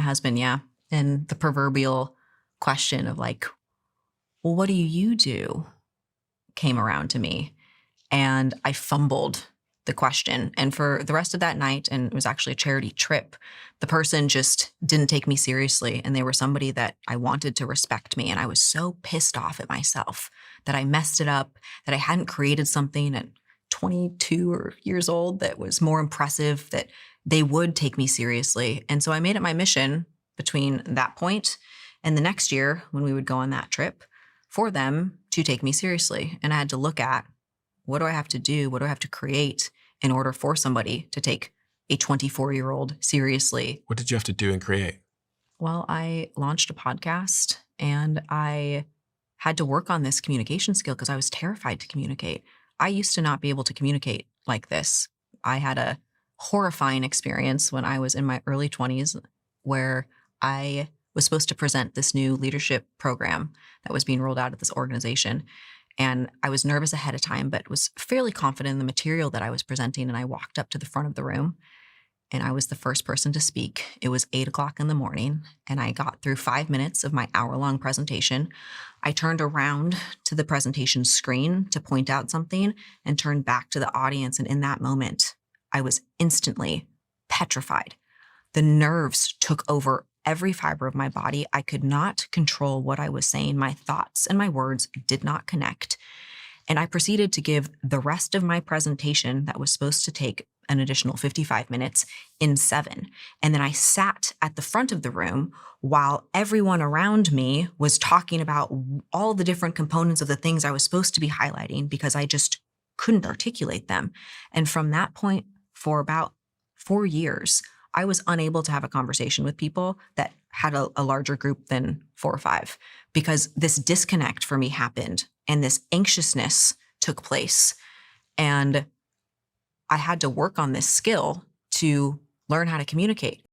husband, yeah. And the proverbial question of like, well, what do you do? Came around to me. And I fumbled the question. And for the rest of that night, and it was actually a charity trip, the person just didn't take me seriously. And they were somebody that I wanted to respect me. And I was so pissed off at myself that I messed it up, that I hadn't created something at years old that was more impressive, that they would take me seriously. And so I made it my mission between that point and the next year when we would go on that trip for them to take me seriously. And I had to look at, what do I have to do? What do I have to create in order for somebody to take a 24-year-old seriously? What did you have to do and create? Well, I launched a podcast and I had to work on this communication skill because I was terrified to communicate. I used to not be able to communicate like this. I had a horrifying experience when I was in my early 20s where I was supposed to present this new leadership program that was being rolled out at this organization. And I was nervous ahead of time, but was fairly confident in the material that I was presenting. And I walked up to the front of the room and I was the first person to speak. It was 8 o'clock in the morning and I got through 5 minutes of my hour-long presentation. I turned around to the presentation screen to point out something and turned back to the audience. And in that moment, I was instantly petrified. The nerves took over every fiber of my body. I could not control what I was saying. My thoughts and my words did not connect. And I proceeded to give the rest of my presentation that was supposed to take an additional 55 minutes in 7. And then I sat at the front of the room while everyone around me was talking about all the different components of the things I was supposed to be highlighting because I just couldn't articulate them. And from that point, for about 4 years, I was unable to have a conversation with people that had a larger group than 4 or 5 because this disconnect for me happened and this anxiousness took place. And I had to work on this skill to learn how to communicate.